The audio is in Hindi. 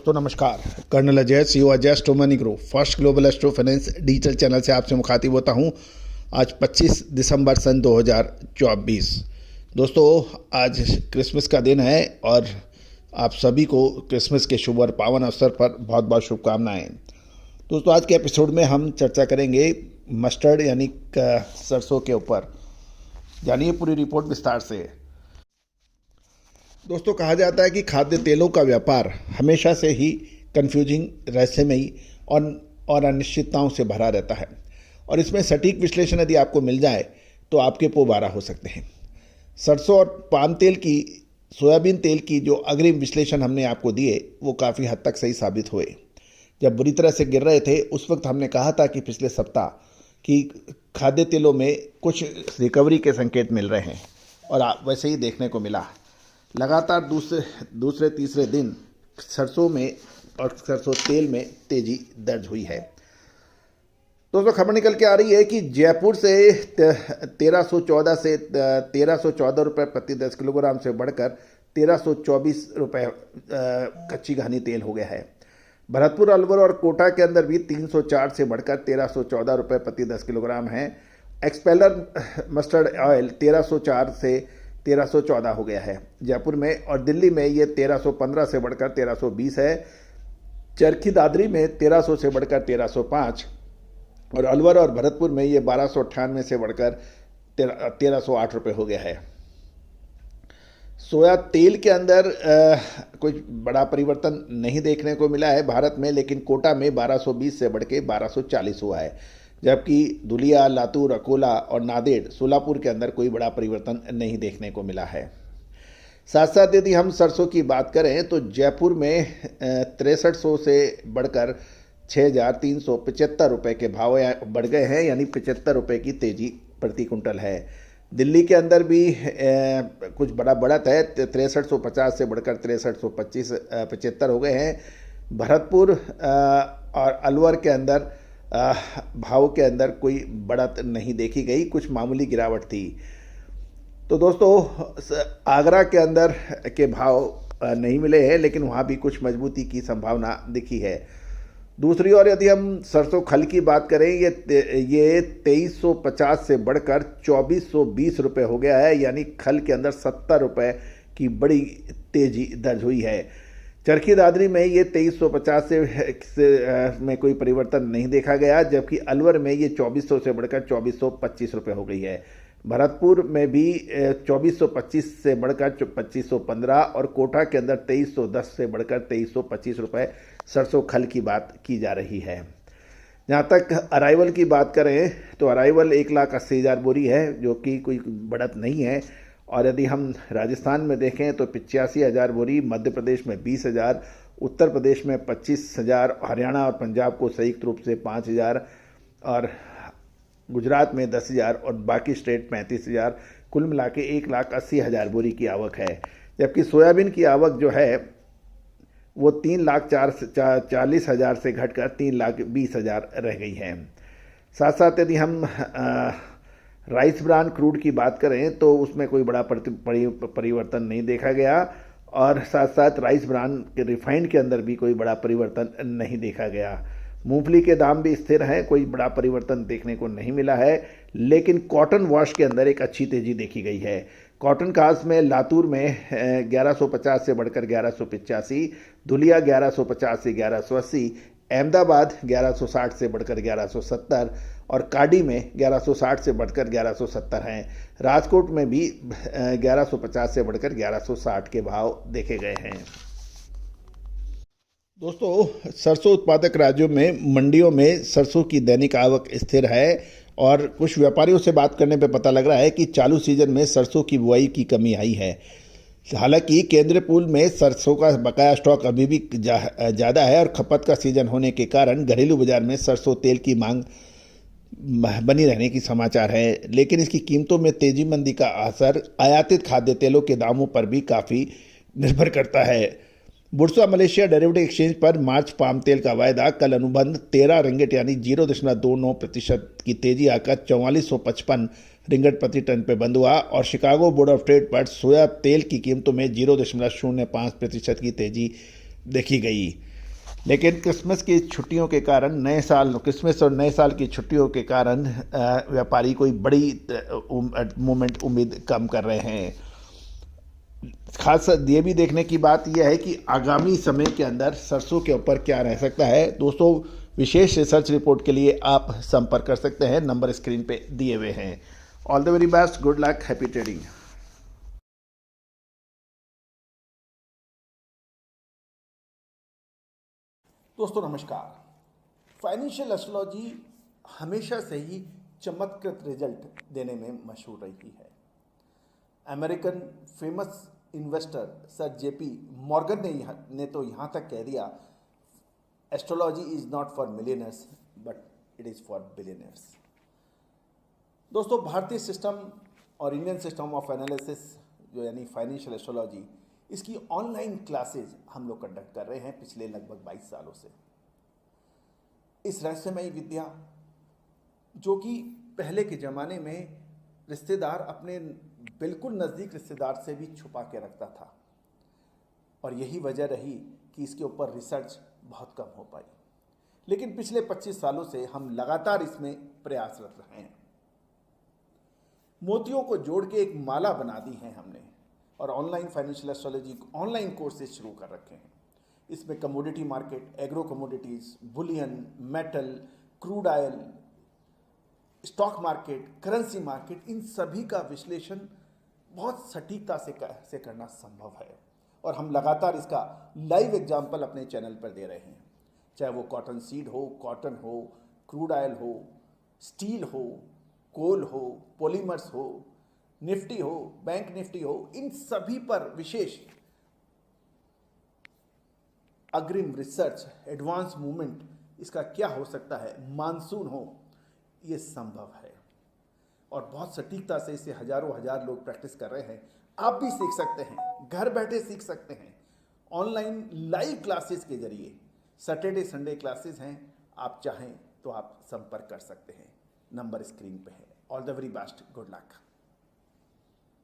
दोस्तों नमस्कार। Colonel Ajay CEO Ajay astro money group first global astro finance digital channel से आपसे मुखातिब होता हूं। आज 25 दिसंबर सन 2024। दोस्तों आज क्रिसमस का दिन है और आप सभी को क्रिसमस के शुभ और पावन अवसर पर बहुत बहुत शुभकामनाएं। दोस्तों आज के एपिसोड में हम चर्चा करेंगे मस्टर्ड यानी सरसों के ऊपर। जानिए पूरी रिपोर्ट विस्तार से। दोस्तों कहा जाता है कि खाद्य तेलों का व्यापार हमेशा से ही कंफ्यूजिंग, रहस्यमयी और अनिश्चितताओं से भरा रहता है और इसमें सटीक विश्लेषण यदि आपको मिल जाए तो आपके पो 12 हो सकते हैं। सरसों और पाम तेल की, सोयाबीन तेल की जो अग्रिम विश्लेषण हमने आपको दिए वो काफ़ी हद तक सही साबित हुए। जब बुरी तरह से गिर रहे थे उस वक्त हमने कहा था कि पिछले सप्ताह कि खाद्य तेलों में कुछ रिकवरी के संकेत मिल रहे हैं और वैसे ही देखने को मिला। लगातार दूसरे तीसरे दिन सरसों में और सरसों तेल में तेजी दर्ज हुई है। दोस्तों खबर निकल के आ रही है कि जयपुर से 1314 रुपये प्रति 10 किलोग्राम से बढ़कर 1324 रुपये कच्ची घानी तेल हो गया है। भरतपुर, अलवर और कोटा के अंदर भी 304 से बढ़कर 1314 रुपये प्रति 10 किलोग्राम है। एक्सपेलर मस्टर्ड ऑयल 1304 से 1314 हो गया है जयपुर में, और दिल्ली में ये 1315 से बढ़कर 1320 है। चरखी दादरी में 1300 से बढ़कर 1305 और अलवर और भरतपुर में ये 1298 से बढ़कर 1308 रुपये हो गया है। सोया तेल के अंदर कुछ बड़ा परिवर्तन नहीं देखने को मिला है भारत में, लेकिन कोटा में 1220 से बढ़ के 1240 हुआ है, जबकि धुलिया, लातूर, अकोला और नांदेड़, सोलापुर के अंदर कोई बड़ा परिवर्तन नहीं देखने को मिला है। साथ साथ यदि हम सरसों की बात करें तो जयपुर में 6300 से बढ़कर 6375 रुपये के भाव बढ़ गए हैं, यानी 75 रुपये की तेजी प्रति कुंटल है। दिल्ली के अंदर भी कुछ बड़ा बढ़त है, 6350 से बढ़कर 6375 हो गए हैं। भरतपुर और अलवर के अंदर भाव के अंदर कोई बढ़त नहीं देखी गई, कुछ मामूली गिरावट थी। तो दोस्तों आगरा के अंदर के भाव नहीं मिले हैं, लेकिन वहाँ भी कुछ मजबूती की संभावना दिखी है। दूसरी ओर यदि हम सरसों खल की बात करें, ये 2350 से बढ़कर 2420 रुपये हो गया है, यानी खल के अंदर 70 रुपये की बड़ी तेजी दर्ज हुई है। चरखी दादरी में ये 2350 से में कोई परिवर्तन नहीं देखा गया, जबकि अलवर में ये 2400 से बढ़कर 2425 रुपये हो गई है। भरतपुर में भी 2425 से बढ़कर 2515 और कोटा के अंदर 2310 से बढ़कर 2325 रुपये सरसों खल की बात की जा रही है। जहाँ तक अराइवल की बात करें तो अराइवल 1,80,000 बोरी है, जो कि कोई बढ़त नहीं है। और यदि हम राजस्थान में देखें तो 85,000 बोरी, मध्य प्रदेश में 20,000, उत्तर प्रदेश में 25,000, हरियाणा और पंजाब को संयुक्त रूप से 5,000 और गुजरात में 10,000 और बाकी स्टेट 35,000, कुल मिला के 1,80,000 बोरी की आवक है। जबकि सोयाबीन की आवक जो है वो 3,40,000 से घटकर 3,20,000 रह गई है। साथ साथ यदि हम राइस ब्रान क्रूड की बात करें तो उसमें कोई बड़ा परिवर्तन नहीं देखा गया, और साथ साथ राइस ब्रान के रिफाइंड के अंदर भी कोई बड़ा परिवर्तन नहीं देखा गया। मूंगफली के दाम भी स्थिर हैं, कोई बड़ा परिवर्तन देखने को नहीं मिला है। लेकिन कॉटन वॉश के अंदर एक अच्छी तेजी देखी गई है। कॉटन कास्ट में लातूर में 1150 से बढ़कर 1185, धुलिया 1150 से 1180, अहमदाबाद 1160 से बढ़कर 1170 और काडी में 1160 से बढ़कर 1170 हैं। राजकोट में भी 1150 से बढ़कर 1160 के भाव देखे गए हैं। दोस्तों सरसों उत्पादक राज्यों में मंडियों में सरसों की दैनिक आवक स्थिर है और कुछ व्यापारियों से बात करने पर पता लग रहा है कि चालू सीजन में सरसों की बुआई की कमी आई है। हालांकि केंद्रीय पूल में सरसों का बकाया स्टॉक अभी भी ज़्यादा है और खपत का सीजन होने के कारण घरेलू बाजार में सरसों तेल की मांग बनी रहने की समाचार है, लेकिन इसकी कीमतों में तेजी मंदी का असर आयातित खाद्य तेलों के दामों पर भी काफ़ी निर्भर करता है। बुर्सा मलेशिया डेरिवेटिव एक्सचेंज पर मार्च पाम तेल का वायदा कल अनुबंध 13 रिंगिट यानी 0.29% की तेजी आकर 4455 रिंगिट प्रति टन पे बंद हुआ और शिकागो बोर्ड ऑफ ट्रेड पर सोया तेल की कीमतों में 0.05% की तेजी देखी गई। लेकिन क्रिसमस की छुट्टियों के कारण क्रिसमस और नए साल की छुट्टियों के कारण व्यापारी कोई बड़ी मूवमेंट उम्मीद कम कर रहे हैं। खास ये भी देखने की बात यह है कि आगामी समय के अंदर सरसों के ऊपर क्या रह सकता है। दोस्तों, विशेष रिसर्च रिपोर्ट के लिए आप संपर्क कर सकते हैं, नंबर स्क्रीन पे दिए हुए हैं। All the very best, good luck, happy trading. दोस्तों नमस्कार। फाइनेंशियल एस्ट्रोलॉजी हमेशा से ही चमत्कृत रिजल्ट देने में मशहूर रही है। American famous investor sir JP Morgan ने तो यहाँ तक कह दिया, astrology is not for millionaires but it is for billionaires. दोस्तों, भारतीय सिस्टम और इंडियन सिस्टम ऑफ एनालिसिस जो यानी फाइनेंशियल एस्ट्रोलॉजी, इसकी ऑनलाइन क्लासेज हम लोग कंडक्ट कर रहे हैं पिछले लगभग 22 सालों से। इस रहस्यमयी विद्या जो कि पहले के ज़माने में रिश्तेदार अपने बिल्कुल नज़दीक रिश्तेदार से भी छुपा के रखता था, और यही वजह रही कि इसके ऊपर रिसर्च बहुत कम हो पाई। लेकिन पिछले 25 सालों से हम लगातार इसमें प्रयासरत रहे हैं। मोतियों को जोड़ के एक माला बना दी है हमने, और online financial astrology online courses शुरू कर रखे हैं। इसमें commodity market, agro commodities, bullion, metal, crude oil, stock market, currency market, इन सभी का विश्लेषण बहुत सटीकता से करना संभव है, और हम लगातार इसका लाइव एग्जाम्पल अपने चैनल पर दे रहे हैं। चाहे वो कॉटन सीड हो, कॉटन हो, क्रूड ऑयल हो, स्टील हो, कोल हो, पॉलीमर्स हो, निफ्टी हो, बैंक निफ्टी हो, इन सभी पर विशेष अग्रिम रिसर्च, एडवांस मूवमेंट, इसका क्या हो सकता है, मानसून हो, ये संभव है। और बहुत सटीकता से इसे हजारों हजार लोग प्रैक्टिस कर रहे हैं। आप भी सीख सकते हैं, घर बैठे सीख सकते हैं, ऑनलाइन लाइव क्लासेस के जरिए। सैटरडे संडे क्लासेस हैं, आप चाहें तो आप संपर्क कर सकते हैं, नंबर स्क्रीन पे है। All the very best, good luck.